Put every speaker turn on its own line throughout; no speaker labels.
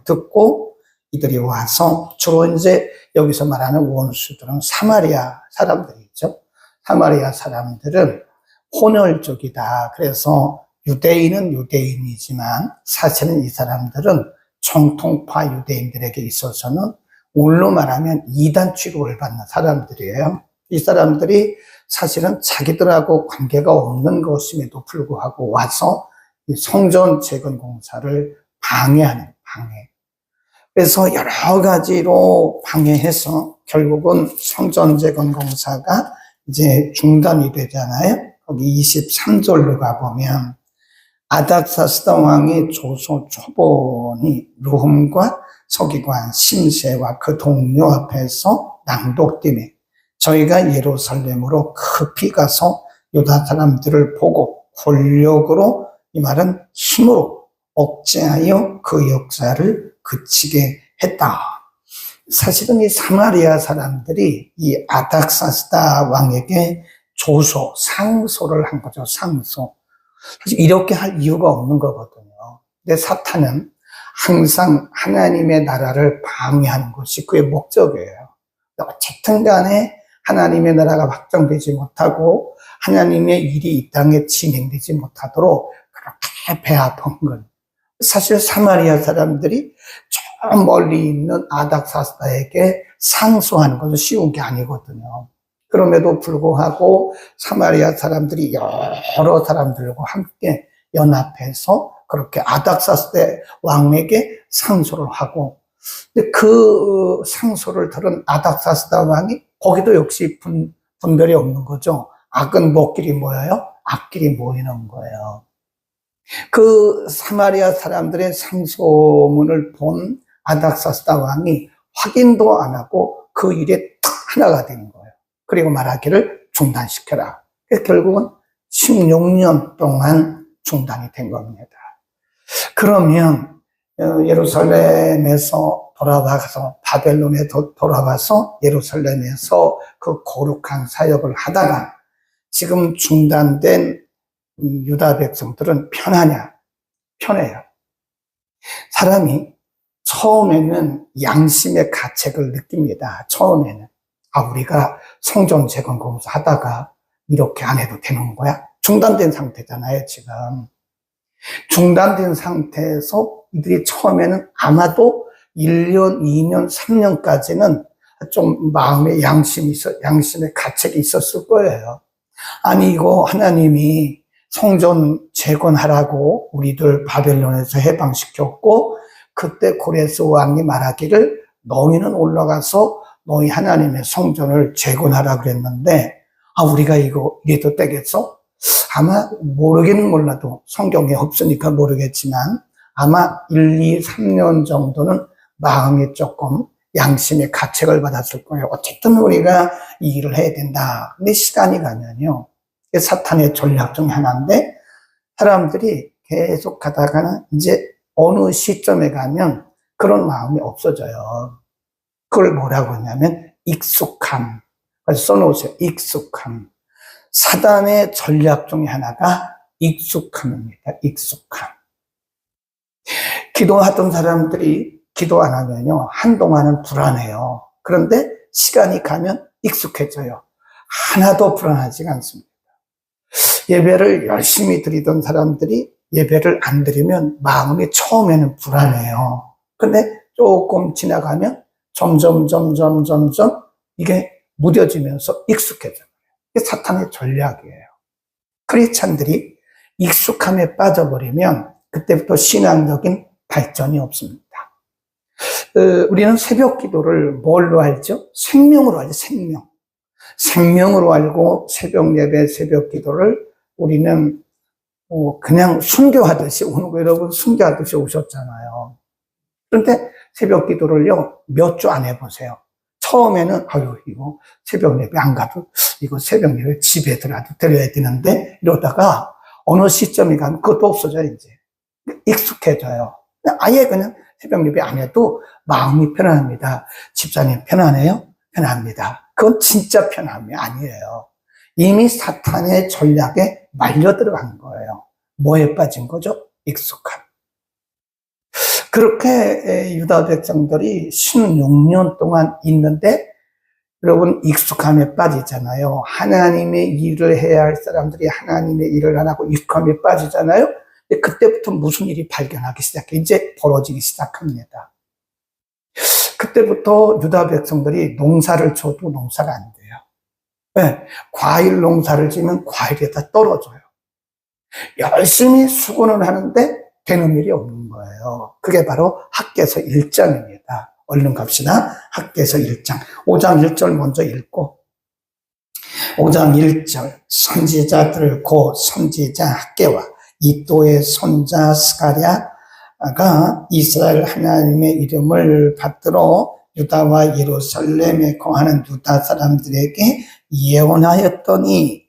듣고 이들이 와서 주로 이제 여기서 말하는 원수들은 사마리아 사람들이죠. 사마리아 사람들은 혼혈족이다. 그래서 유대인은 유대인이지만 사실은 이 사람들은 정통파 유대인들에게 있어서는 오늘로 말하면 이단 취급을 받는 사람들이에요. 이 사람들이 사실은 자기들하고 관계가 없는 것임에도 불구하고 와서 성전 재건 공사를 방해하는 방해. 그래서 여러 가지로 방해해서 결국은 성전 재건 공사가 이제 중단이 되잖아요. 거기 23절로 가보면 아닥사스다 왕이 조소 초본이 르훔과 서기관 심세와 그 동료 앞에서 낭독되매 저희가 예루살렘으로 급히 가서 유다 사람들을 보고 권력으로, 이 말은 힘으로 억제하여 그 역사를 그치게 했다. 사실은 이 사마리아 사람들이 이 아닥사스다 왕에게 조소, 상소를 한 거죠. 상소. 사실 이렇게 할 이유가 없는 거거든요. 근데 사탄은 항상 하나님의 나라를 방해하는 것이 그의 목적이에요. 어쨌든 간에 하나님의 나라가 확정되지 못하고 하나님의 일이 이 땅에 진행되지 못하도록 그렇게 배아픈 건, 사실 사마리아 사람들이 저 멀리 있는 아닥사스다에게 상소하는 것은 쉬운 게 아니거든요. 그럼에도 불구하고 사마리아 사람들이 여러 사람들과 함께 연합해서 그렇게 아닥사스다 왕에게 상소를 하고, 근데 그 상소를 들은 아닥사스다 왕이 거기도 역시 분별이 없는 거죠. 악은 뭐끼리 모여요? 악끼리 모이는 거예요. 그 사마리아 사람들의 상소문을 본 아닥사스다 왕이 확인도 안 하고 그 일에 딱 하나가 된 거예요. 그리고 말하기를 중단시켜라. 그래서 결국은 16년 동안 중단이 된 겁니다. 그러면 예루살렘에서 돌아와서 바벨론에 돌아와서 예루살렘에서 그 거룩한 사역을 하다가 지금 중단된 유다 백성들은 편하냐? 편해요. 사람이 처음에는 양심의 가책을 느낍니다. 처음에는 우리가 성전 재건 공사 하다가 이렇게 안 해도 되는 거야? 중단된 상태잖아요, 지금. 중단된 상태에서 이들이 처음에는 아마도 1년, 2년, 3년까지는 좀 마음에 양심의 가책이 있었을 거예요. 아니, 이거 하나님이 성전 재건하라고 우리들 바벨론에서 해방시켰고, 그때 고레스 왕이 말하기를 너희는 올라가서 너희 하나님의 성전을 재건하라 그랬는데, 우리가 이거 이래도 되겠어? 아마 모르기는 몰라도 성경에 없으니까 모르겠지만 아마 1, 2, 3년 정도는 마음이 조금 양심의 가책을 받았을 거예요. 어쨌든 우리가 이 일을 해야 된다. 근데 시간이 가면요, 사탄의 전략 중 하나인데, 사람들이 계속 가다가는 이제 어느 시점에 가면 그런 마음이 없어져요. 그걸 뭐라고 하냐면 익숙함. 그래서 써놓으세요. 익숙함. 사단의 전략 중에 하나가 익숙함입니다. 익숙함. 기도하던 사람들이 기도 안 하면요, 한동안은 불안해요. 그런데 시간이 가면 익숙해져요. 하나도 불안하지가 않습니다. 예배를 열심히 드리던 사람들이 예배를 안 드리면 마음이 처음에는 불안해요. 근데 조금 지나가면 점점 이게 무뎌지면서 익숙해져요. 이게 사탄의 전략이에요. 크리스찬들이 익숙함에 빠져버리면 그때부터 신앙적인 발전이 없습니다. 우리는 새벽 기도를 뭘로 알죠? 생명으로 알죠. 생명으로 알고 새벽 예배, 새벽 기도를 우리는 그냥 순교하듯이 오는 거, 여러분 순교하듯이 오셨잖아요. 그런데 새벽 기도를요, 몇 주 안 해보세요. 처음에는 이거 새벽 예배 안 가도, 이거 새벽 예배 집에서라도 드려야 되는데, 이러다가 어느 시점이 가면 그것도 없어져요. 이제 익숙해져요. 아예 그냥 새벽 예배 안 해도 마음이 편안합니다. 집사님 편안해요? 편합니다. 그건 진짜 편함이 아니에요. 이미 사탄의 전략에 말려 들어간 거예요. 뭐에 빠진 거죠? 익숙함. 그렇게 유다 백성들이 16년 동안 있는데 여러분 익숙함에 빠지잖아요. 하나님의 일을 해야 할 사람들이 하나님의 일을 안 하고 익숙함에 빠지잖아요. 그때부터 무슨 일이 발견하기 시작해. 이제 벌어지기 시작합니다. 그때부터 유다 백성들이 농사를 쳐도 농사가 안 돼요. 네, 과일 농사를 지면 과일이 다 떨어져요. 열심히 수고는 하는데 되는 일이 없는 거예요. 그게 바로 학개서 1장입니다. 얼른 갑시다. 학개서 1장. 5장 1절 먼저 읽고 5장 1절 선지자들 곧 선지자 학개와 이또의 손자 스가랴가 이스라엘 하나님의 이름을 받들어 유다와 예루살렘에 거하는 유다 사람들에게 예언하였더니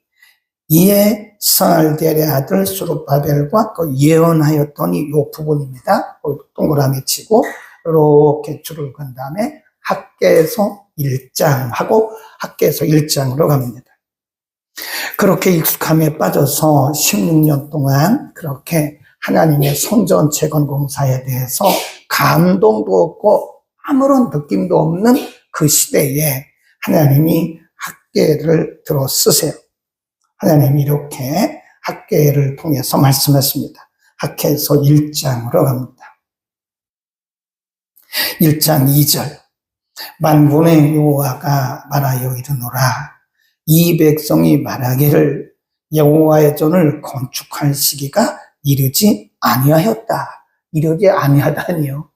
이에 스알디엘의 아들 스룹바벨과 그 예언하였더니 이 부분입니다. 동그라미 치고 이렇게 줄을 건 다음에 학개서 1장 하고 학개서 1장으로 갑니다. 그렇게 익숙함에 빠져서 16년 동안 그렇게 하나님의 성전 재건 공사에 대해서 감동도 없고 아무런 느낌도 없는 그 시대에 하나님이 학개를 들어 쓰세요. 하나님이 이렇게 학개를 통해서 말씀하십니다. 학개서 1장으로 갑니다. 1장 2절 만군의 여호와가 말하여 이르노라 이 백성이 말하기를 여호와의 전을 건축할 시기가 이르지 아니하였다. 이르지 아니하다니요.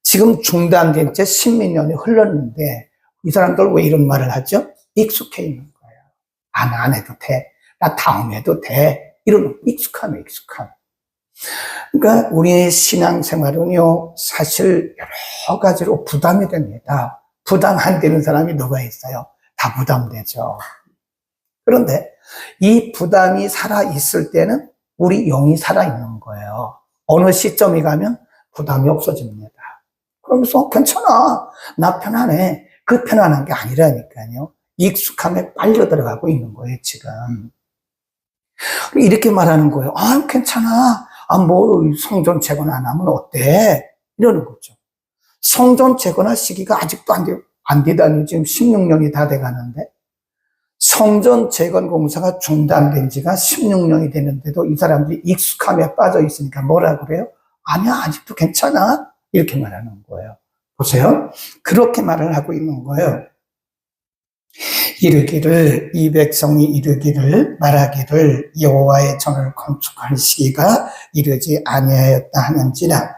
지금 중단된 지 10몇 년이 흘렀는데 이 사람들 왜 이런 말을 하죠? 익숙해 있는 거예요. 안 해도 돼. 나 다음 해도 돼. 이런 익숙함. 그러니까 우리의 신앙생활은요, 사실 여러 가지로 부담이 됩니다. 부담 안 되는 사람이 누가 있어요? 다 부담되죠. 그런데 이 부담이 살아있을 때는 우리 영이 살아있는 거예요. 어느 시점이 가면 부담이 없어집니다. 그러면서 괜찮아. 나 편안해. 그 편안한 게 아니라니까요. 익숙함에 빨려 들어가고 있는 거예요, 지금. 이렇게 말하는 거예요. 아, 괜찮아. 뭐, 성전 재건 안 하면 어때? 이러는 거죠. 성전 재건할 시기가 아직도 안 되다니 지금 16년이 다 돼 가는데, 성전 재건 공사가 중단된 지가 16년이 됐는데도 이 사람들이 익숙함에 빠져 있으니까 뭐라 그래요? 아니야, 아직도 괜찮아. 이렇게 말하는 거예요. 보세요. 그렇게 말을 하고 있는 거예요. 이르기를 이 백성이 이르기를 말하기를 여호와의 전을 건축할 시기가 이르지 아니하였다 하는지라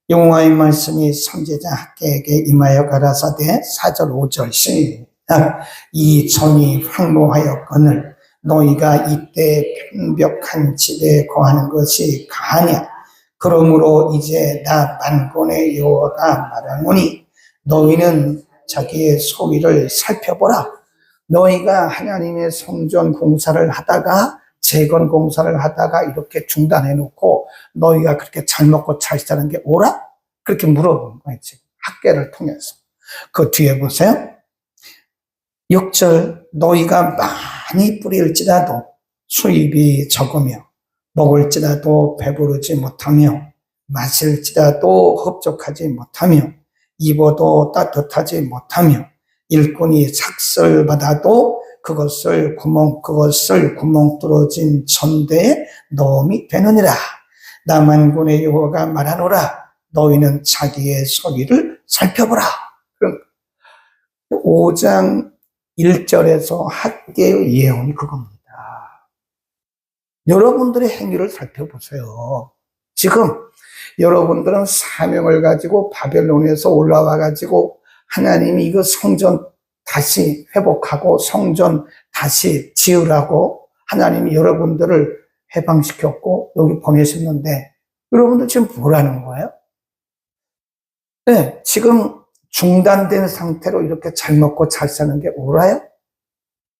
여호와의 말씀이 선지자 학개에게 임하여 가라사대 4절 5절 시작 이 전이 황무하였거늘 너희가 이때 편벽한 집에 거하는 것이 가하냐 그러므로 이제 나 만군의 여호와가 말하노니 너희는 자기의 소위를 살펴보라 너희가 하나님의 성전 공사를 하다가 재건 공사를 하다가 이렇게 중단해 놓고 너희가 그렇게 잘 먹고 잘 사는 게 옳아? 그렇게 물어보는 거예요. 지금 학개를 통해서. 그 뒤에 보세요. 6절 너희가 많이 뿌릴지라도 수입이 적으며 먹을지라도 배부르지 못하며 마실지라도 흡족하지 못하며 입어도 따뜻하지 못하며 일꾼이 삭설받아도 그것을 구멍 뚫어진 천대에 넣음이 되느니라. 나 만군의 여호와가 말하노라. 너희는 자기의 소리를 살펴보라. 그럼 5장 1절에서 학개의 예언이 그겁니다. 여러분들의 행위를 살펴보세요. 지금 여러분들은 사명을 가지고 바벨론에서 올라와 가지고 하나님이 이거 성전 다시 회복하고 성전 다시 지으라고 하나님이 여러분들을 해방시켰고 여기 보내셨는데 여러분들 지금 뭐라는 거예요? 네, 지금 중단된 상태로 이렇게 잘 먹고 잘 사는 게 옳아요?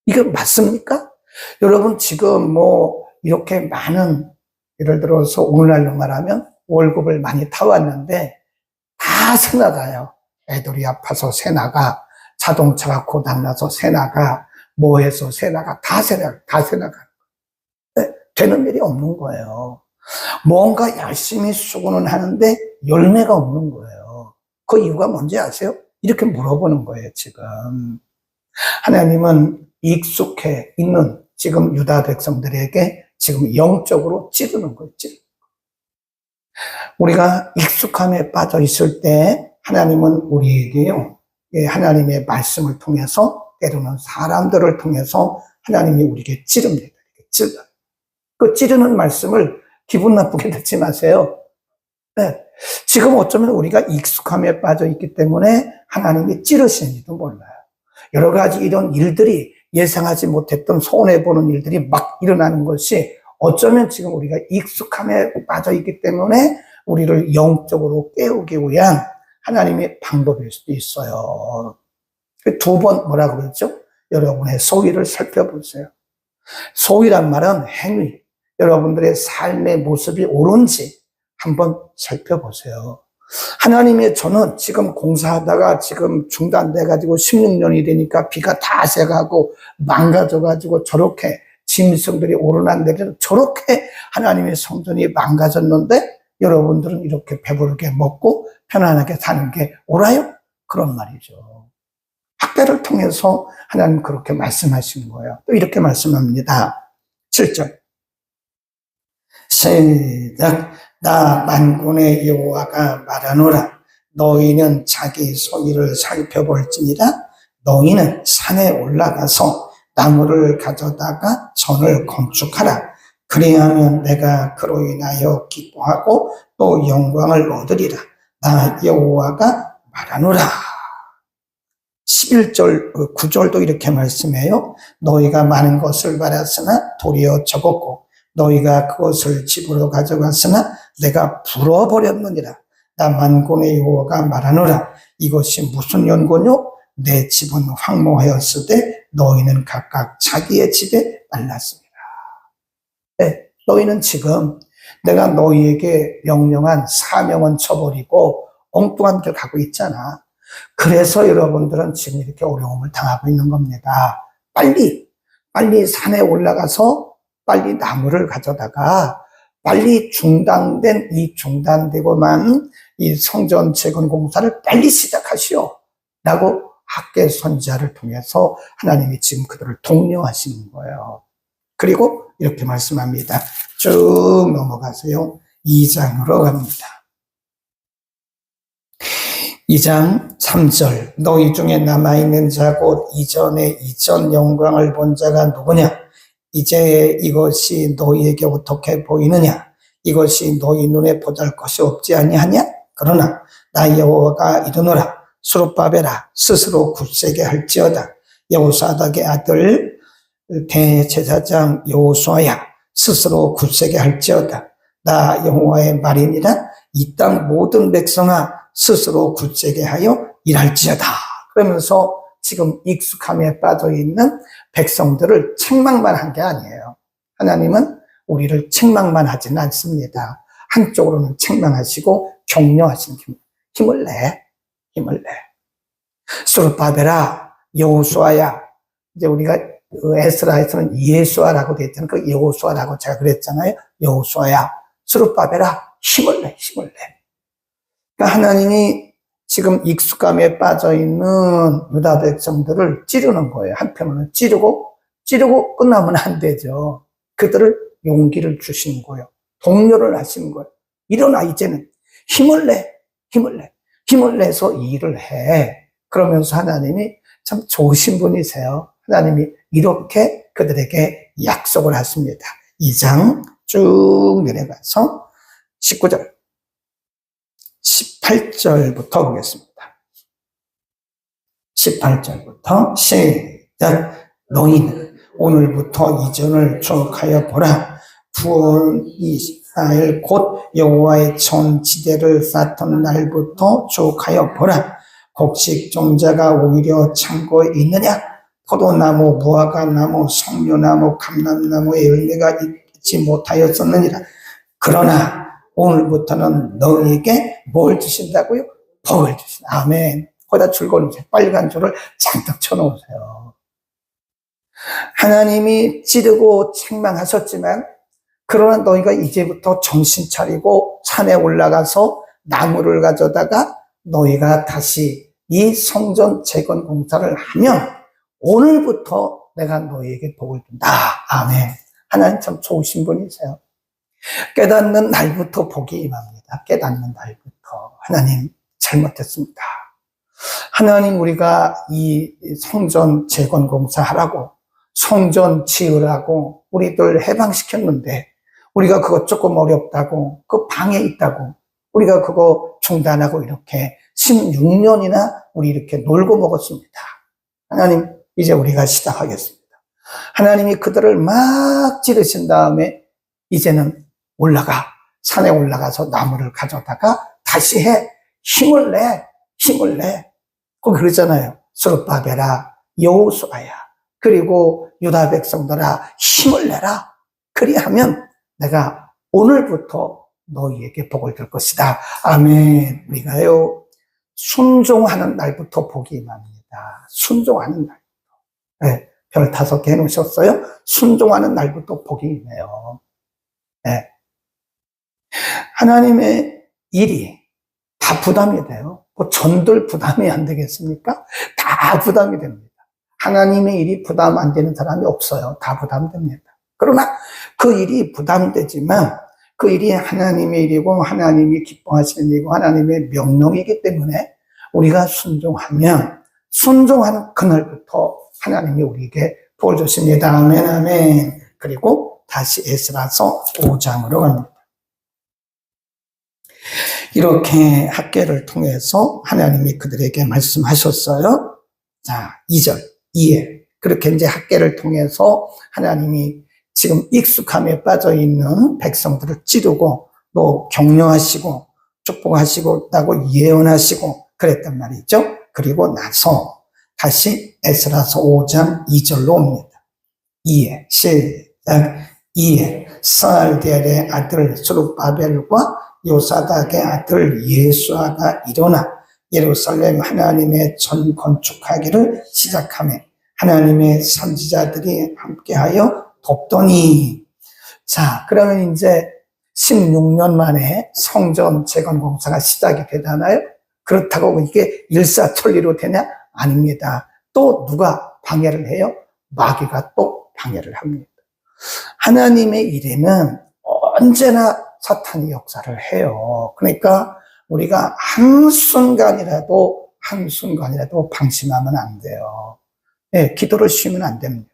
이거 맞습니까? 여러분 지금 뭐 이렇게 많은 예를 들어서 오늘날로 말하면 월급을 많이 타왔는데 다 새나가요. 애들이 아파서 새나가, 자동차가 고장나서 새나가, 뭐해서 새나가, 다 새나가. 네, 되는 일이 없는 거예요. 뭔가 열심히 수고는 하는데 열매가 없는 거예요. 그 이유가 뭔지 아세요? 이렇게 물어보는 거예요, 지금. 하나님은 익숙해 있는 지금 유다 백성들에게 지금 영적으로 찌르는 거예요, 찌르는 거예요. 우리가 익숙함에 빠져 있을 때 하나님은 우리에게요, 하나님의 말씀을 통해서 때로는 사람들을 통해서 하나님이 우리에게 찌릅니다. 찌르. 그 찌르는 말씀을 기분 나쁘게 듣지 마세요. 네. 지금 어쩌면 우리가 익숙함에 빠져 있기 때문에 하나님이 찌르시는지도 몰라요. 여러 가지 이런 일들이 예상하지 못했던 손해보는 일들이 막 일어나는 것이 어쩌면 지금 우리가 익숙함에 빠져 있기 때문에 우리를 영적으로 깨우기 위한 하나님의 방법일 수도 있어요. 두 번 뭐라고 그랬죠? 여러분의 소위를 살펴보세요. 소위란 말은 행위, 여러분들의 삶의 모습이 옳은지 한번 살펴보세요. 하나님의 저는 지금 공사하다가 지금 중단돼가지고 16년이 되니까 비가 다 새가고 망가져가지고 저렇게 짐승들이 오르난데도 저렇게 하나님의 성전이 망가졌는데 여러분들은 이렇게 배부르게 먹고 편안하게 사는 게 옳아요? 그런 말이죠. 학대를 통해서 하나님 그렇게 말씀하시는 거예요. 또 이렇게 말씀합니다. 7절 시작. 나 만군의 여호와가 말하노라. 너희는 자기 소위를 살펴볼지니라. 너희는 산에 올라가서 나무를 가져다가 전을 건축하라. 그리하면 내가 그로 인하여 기뻐하고 또 영광을 얻으리라. 나 여호와가 말하노라. 11절, 9절도 이렇게 말씀해요. 너희가 많은 것을 받았으나 도리어 적었고 너희가 그것을 집으로 가져갔으나 내가 불어버렸느니라. 나 만군의 여호와가 말하노라. 이것이 무슨 연고뇨? 내 집은 황무하였으되 너희는 각각 자기의 집에 말랐습니다. 네, 너희는 지금 내가 너희에게 명령한 사명은 쳐버리고 엉뚱한 길 가고 있잖아. 그래서 여러분들은 지금 이렇게 어려움을 당하고 있는 겁니다. 빨리 산에 올라가서 빨리 나무를 가져다가 빨리 중단되고만 이 성전 재건 공사를 빨리 시작하시오. 라고 학계 선지자를 통해서 하나님이 지금 그들을 독려하시는 거예요. 그리고 이렇게 말씀합니다. 쭉 넘어가세요. 2장으로 갑니다. 2장 3절 너희 중에 남아있는 자 곧 이전에 이전 영광을 본 자가 누구냐? 이제 이것이 너희에게 어떻게 보이느냐? 이것이 너희 눈에 보잘것이 없지 아니하냐? 그러나 나 여호와가 이르노라. 스룹바벨아 스스로 굳세게 할지어다. 여호사닥의 아들 대제사장 여호수아야 스스로 굳세게 할지어다. 나 여호와의 말이니라. 이 땅 모든 백성아 스스로 굳세게 하여 일할지어다. 그러면서 지금 익숙함에 빠져 있는 백성들을 책망만 한 게 아니에요. 하나님은 우리를 책망만 하지는 않습니다. 한쪽으로는 책망하시고 격려하시는 힘을 내. 스룹바벨아 여호수아야. 이제 우리가 에스라에서는 예수아라고 되어 있잖아요. 그 여호수아라고 제가 그랬잖아요. 여호수아야 스룹바벨아 힘을 내. 그러니까 하나님이 지금 익숙함에 빠져 있는 유다 백성들을 찌르는 거예요. 한편으로는 찌르고 끝나면 안 되죠. 그들을 용기를 주시는 거예요. 독려를 하시는 거예요. 일어나 이제는 힘을 내서 일을 해. 그러면서 하나님이 참 좋으신 분이세요. 하나님이 이렇게 그들에게 약속을 하십니다. 2장 쭉 내려가서 19절 18절부터 보겠습니다. 18절부터 시작. 너희는 오늘부터 이전을 추억하여 보라. 구원 이스라엘 곧 여호와의 전지대를 쌓던 날부터 추억하여 보라. 곡식 종자가 오히려 창고에 있느냐? 포도나무, 무화과나무, 석류나무, 감람나무의 열매가 있지 못하였었느니라. 그러나 오늘부터는 너희에게 뭘 주신다고요? 복을 주신다. 아멘. 거기다 줄거리세요. 빨간 줄을 잔뜩 쳐놓으세요. 하나님이 찌르고 책망하셨지만 그러나 너희가 이제부터 정신 차리고 산에 올라가서 나무를 가져다가 너희가 다시 이 성전 재건 공사를 하면 오늘부터 내가 너희에게 복을 준다. 아멘. 하나님 참 좋으신 분이세요. 깨닫는 날부터 복이 임합니다. 깨닫는 날부터. 하나님 잘못했습니다. 하나님 우리가 이 성전 재건 공사 하라고 성전 지으라고 우리들 해방시켰는데 우리가 그거 조금 어렵다고 그 방에 있다고 우리가 그거 중단하고 이렇게 16년이나 우리 이렇게 놀고 먹었습니다. 하나님 이제 우리가 시작하겠습니다. 하나님이 그들을 막 찌르신 다음에 이제는 산에 올라가서 나무를 가져다가 다시 해. 힘을 내. 거기 그러잖아요. 스룹바벨아, 여호수아야, 그리고 유다 백성들아, 힘을 내라. 그리하면 내가 오늘부터 너희에게 복을 줄 것이다. 아멘. 우리가요, 순종하는 날부터 복이 임합니다. 순종하는 날. 네, 별 5개 해놓으셨어요? 순종하는 날부터 복이 임해요. 네. 하나님의 일이 다 부담이 돼요. 뭐 전들 부담이 안 되겠습니까? 다 부담이 됩니다. 하나님의 일이 부담 안 되는 사람이 없어요. 다 부담됩니다. 그러나 그 일이 부담되지만 그 일이 하나님의 일이고 하나님이 기뻐하시는 일이고 하나님의 명령이기 때문에 우리가 순종하는 그날부터 하나님이 우리에게 복을 주십니다. 아멘, 아멘. 그리고 다시 에스라서 5장으로 갑니다. 이렇게 학계를 통해서 하나님이 그들에게 말씀하셨어요. 자, 2절, 2에. 그렇게 이제 학계를 통해서 하나님이 지금 익숙함에 빠져 있는 백성들을 찌르고 또 격려하시고 축복하시고 예언하시고 그랬단 말이죠. 그리고 나서 다시 에스라서 5장 2절로 옵니다. 2에 시작. 2에 스알디엘의 아들 스룹바벨과 요사닥의 아들 예수아가 일어나 예루살렘 하나님의 전 건축하기를 시작하며 하나님의 선지자들이 함께하여 돕더니. 자, 그러면 이제 16년 만에 성전 재건 공사가 시작이 되잖아요. 그렇다고 이게 일사천리로 되냐? 아닙니다. 또 누가 방해를 해요? 마귀가 또 방해를 합니다. 하나님의 일에는 언제나 사탄이 역사를 해요. 그러니까 우리가 한순간이라도 방심하면 안 돼요. 네, 기도를 쉬면 안 됩니다.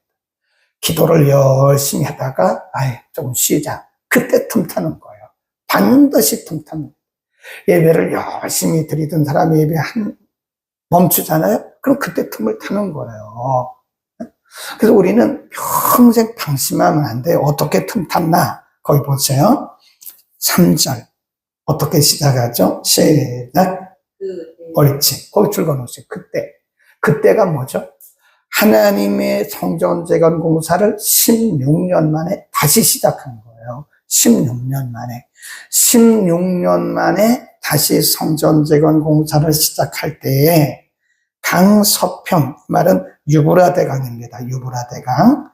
기도를 열심히 하다가 조금 쉬자. 그때 틈타는 거예요. 반드시 틈탑니다. 예배를 열심히 드리던 사람이 예배 멈추잖아요. 그럼 그때 틈을 타는 거예요. 그래서 우리는 평생 방심하면 안 돼요. 어떻게 틈탔나? 거기 보세요. 3절. 어떻게 시작하죠? 시작. 옳지. 거기 줄거놓으세요. 그때가 뭐죠? 하나님의 성전 재건 공사를 16년 만에 다시 시작한 거예요. 16년 만에 다시 성전 재건 공사를 시작할 때에 강서편, 말은 유브라데강입니다. 유브라데강.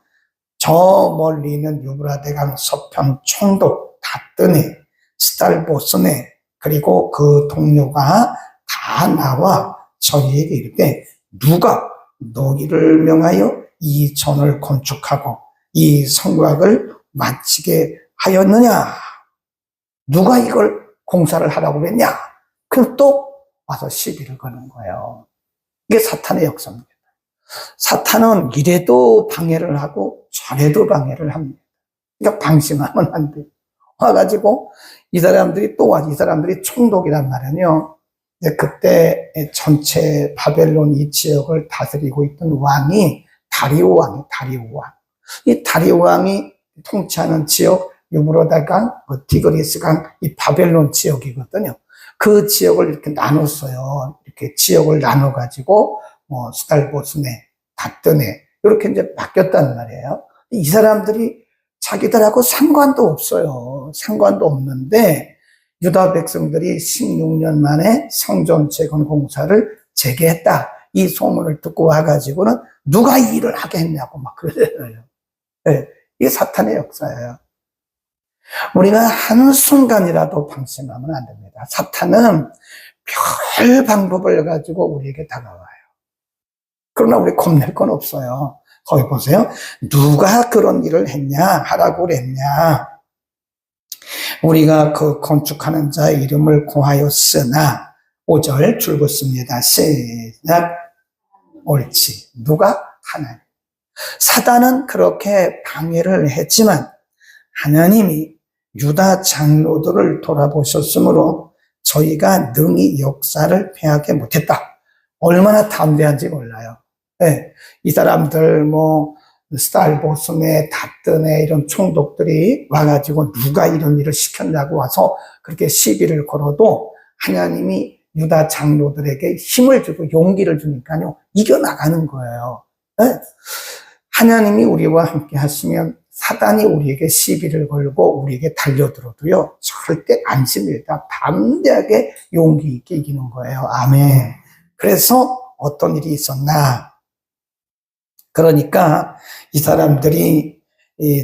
저 멀리 있는 유브라데강 서편 총독 다뜨네, 스달보스네, 그리고 그 동료가 다 나와 저희에게 이르되 누가 너희를 명하여 이 전을 건축하고 이 성곽을 마치게 하였느냐? 누가 이걸 공사를 하라고 그랬냐? 그럼 또 와서 시비를 거는 거예요. 이게 사탄의 역사입니다. 사탄은 이래도 방해를 하고 저래도 방해를 합니다. 그러니까 방심하면 안 돼요. 와가지고 이 사람들이 총독이란 말은요. 그때 전체 바벨론 이 지역을 다스리고 있던 왕이 다리오 왕. 이 다리오 왕이 통치하는 지역 유브라데강, 디그리스강, 이 바벨론 지역이거든요. 그 지역을 이렇게 나눴어요. 이렇게 지역을 나눠가지고 스달보스네, 다뜨네 이렇게 이제 바뀌었단 말이에요. 이 사람들이 자기들하고 상관도 없어요. 상관도 없는데 유다 백성들이 16년 만에 성전 재건 공사를 재개했다. 이 소문을 듣고 와가지고는 누가 이 일을 하게 했냐고 막 그러잖아요. 네, 이게 사탄의 역사예요. 우리가 한순간이라도 방심하면 안 됩니다. 사탄은 별 방법을 가지고 우리에게 다가와요. 그러나 우리 겁낼 건 없어요. 거기 보세요. 누가 그런 일을 했냐? 하라고 그랬냐? 우리가 그 건축하는 자의 이름을 고하였으나 5절 줄곧 씁니다. 시작. 옳지. 누가? 하나님. 사단은 그렇게 방해를 했지만 하나님이 유다 장로들을 돌아보셨으므로 저희가 능히 역사를 패하게 못했다. 얼마나 담대한지 몰라요. 네, 이 사람들 스탈보스네, 다뜨네 이런 총독들이 와가지고 누가 이런 일을 시켰냐고 와서 그렇게 시비를 걸어도 하나님이 유다 장로들에게 힘을 주고 용기를 주니까요 이겨나가는 거예요. 네? 하나님이 우리와 함께 하시면 사단이 우리에게 시비를 걸고 우리에게 달려들어도요 절대 안 집니다. 담대하게 용기 있게 이기는 거예요. 아멘. 그래서 어떤 일이 있었나? 그러니까 이 사람들이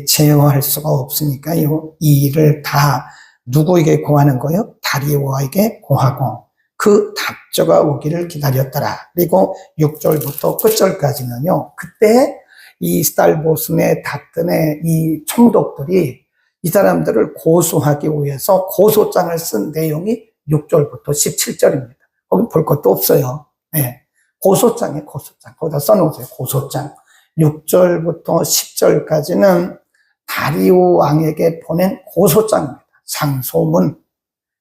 제어할 수가 없으니까요 이 일을 다 누구에게 고하는 거예요? 다리오에게 고하고 그 답조가 오기를 기다렸더라. 그리고 6절부터 끝절까지는요 그때 이 스탈보스네, 다뜨네 이 총독들이 이 사람들을 고소하기 위해서 고소장을 쓴 내용이 6절부터 17절입니다. 거기 볼 것도 없어요. 네. 고소장에 고소장. 거기다 써놓으세요. 고소장. 6절부터 10절까지는 다리오 왕에게 보낸 고소장입니다. 상소문.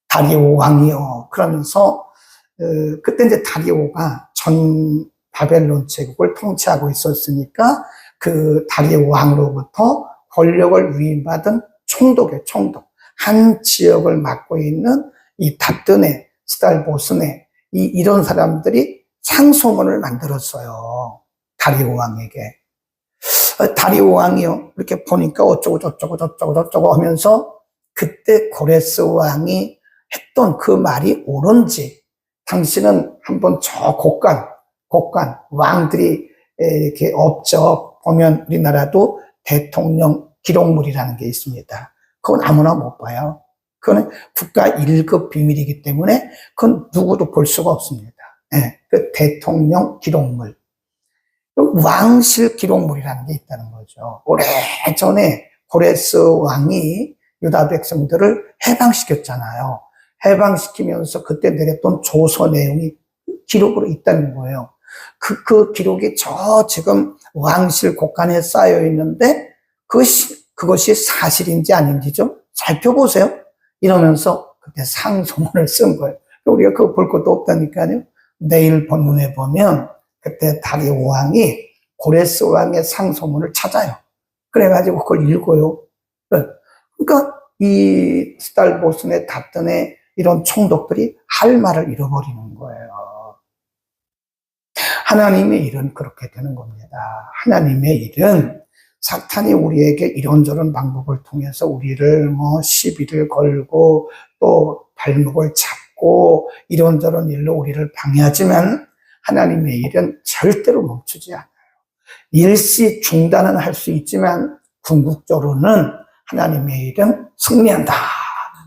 다리오 왕이요. 그러면서 그때 이제 다리오가 전 바벨론 제국을 통치하고 있었으니까 그 다리오 왕으로부터 권력을 위임받은 총독의 총독. 한 지역을 맡고 있는 이 다뜨네, 스탈보스네 이런 사람들이 상소문을 만들었어요. 다리오 왕에게. 다리오 왕이요. 이렇게 보니까 어쩌고 저쩌고 하면서 그때 고레스 왕이 했던 그 말이 옳은지 당신은 한번 저 곡간 왕들이 이렇게 업적 보면 우리나라도 대통령 기록물이라는 게 있습니다. 그건 아무나 못 봐요. 그거는 국가 1급 비밀이기 때문에 그건 누구도 볼 수가 없습니다. 네, 그 대통령 기록물. 왕실 기록물이라는 게 있다는 거죠. 오래전에 고레스 왕이 유다 백성들을 해방시켰잖아요. 해방시키면서 그때 내렸던 조서 내용이 기록으로 있다는 거예요. 그 기록이 지금 왕실 곳간에 쌓여 있는데 그것이 사실인지 아닌지 좀 살펴보세요. 이러면서 그때 상소문을 쓴 거예요. 우리가 그거 볼 것도 없다니까요. 내일 본문에 보면 그때 다리오 왕이 고레스 왕의 상소문을 찾아요. 그래가지고 그걸 읽어요. 그러니까 이 스탈보스네, 다뜨네 이런 총독들이 할 말을 잃어버리는 거예요. 하나님의 일은 그렇게 되는 겁니다. 하나님의 일은 사탄이 우리에게 이런저런 방법을 통해서 우리를 시비를 걸고 또 발목을 잡고 이런저런 일로 우리를 방해하지만 하나님의 일은 절대로 멈추지 않아요. 일시 중단은 할 수 있지만 궁극적으로는 하나님의 일은 승리한다.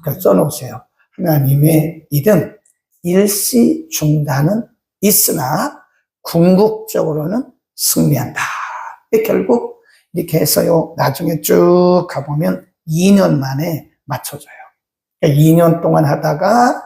그래서 써놓으세요. 하나님의 일은 일시 중단은 있으나 궁극적으로는 승리한다. 결국 이렇게 해서요. 나중에 쭉 가보면 2년 만에 맞춰져요. 그러니까 2년 동안 하다가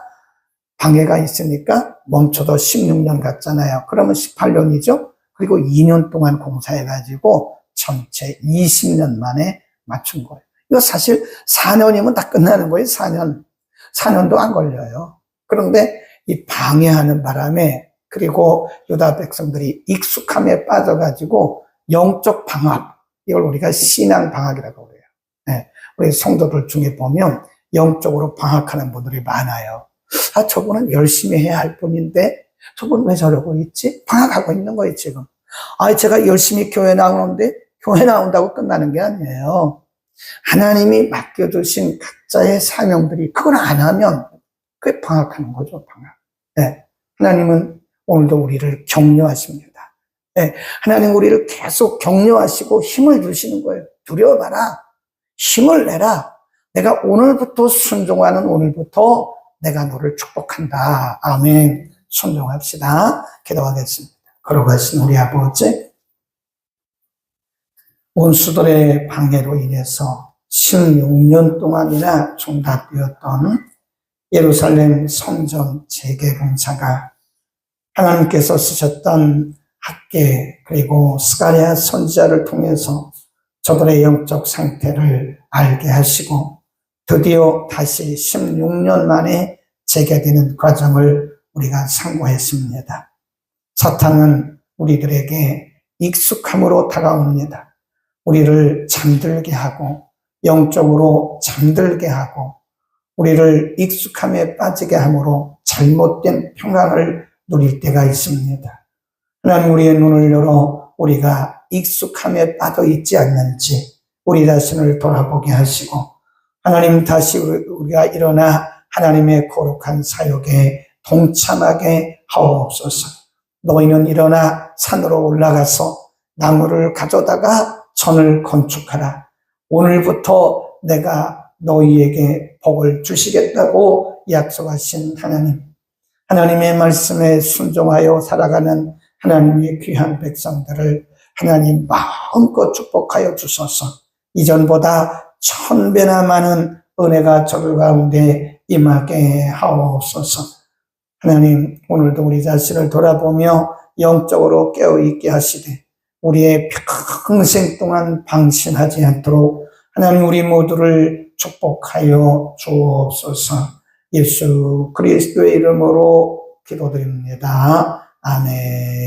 방해가 있으니까 멈춰도 16년 갔잖아요. 그러면 18년이죠. 그리고 2년 동안 공사해가지고 전체 20년 만에 맞춘 거예요. 이거 사실 4년이면 다 끝나는 거예요. 4년도 안 걸려요. 그런데 이 방해하는 바람에 그리고 유다 백성들이 익숙함에 빠져가지고 영적 방학, 이걸 우리가 신앙 방학이라고 그래요. 네, 우리 성도들 중에 보면 영적으로 방학하는 분들이 많아요. 저분은 열심히 해야 할 분인데 저분 왜 저러고 있지? 방학하고 있는 거예요, 지금. 제가 열심히 교회 나오는데 교회 나온다고 끝나는 게 아니에요. 하나님이 맡겨주신 각자의 사명들이 그걸 안 하면 그게 방학하는 거죠, 방학. 네, 하나님은 오늘도 우리를 격려하십니다. 네, 하나님 우리를 계속 격려하시고 힘을 주시는 거예요. 두려워 마라. 힘을 내라. 내가 오늘부터 순종하는 오늘부터 내가 너를 축복한다. 아멘. 순종합시다. 기도하겠습니다. 걸어가신 우리 아버지, 원수들의 방해로 인해서 16년 동안이나 중단되었던 예루살렘 성전 재개공사가 하나님께서 쓰셨던 학개 그리고 스가랴 선지자를 통해서 저들의 영적 상태를 알게 하시고 드디어 다시 16년 만에 재개되는 과정을 우리가 상고했습니다. 사탄은 우리들에게 익숙함으로 다가옵니다. 우리를 잠들게 하고 영적으로 잠들게 하고 우리를 익숙함에 빠지게 함으로 잘못된 평안을 누릴 때가 있습니다. 하나님, 우리의 눈을 열어 우리가 익숙함에 빠져 있지 않는지 우리 자신을 돌아보게 하시고 하나님, 다시 우리가 일어나 하나님의 거룩한 사역에 동참하게 하옵소서. 너희는 일어나 산으로 올라가서 나무를 가져다가 전을 건축하라. 오늘부터 내가 너희에게 복을 주시겠다고 약속하신 하나님, 하나님의 말씀에 순종하여 살아가는 하나님의 귀한 백성들을 하나님 마음껏 축복하여 주소서. 이전보다 1000배나 많은 은혜가 저들 가운데 임하게 하옵소서. 하나님, 오늘도 우리 자신을 돌아보며 영적으로 깨어있게 하시되 우리의 평생 동안 방심하지 않도록 하나님 우리 모두를 축복하여 주옵소서. 예수 그리스도의 이름으로 기도드립니다. 아멘.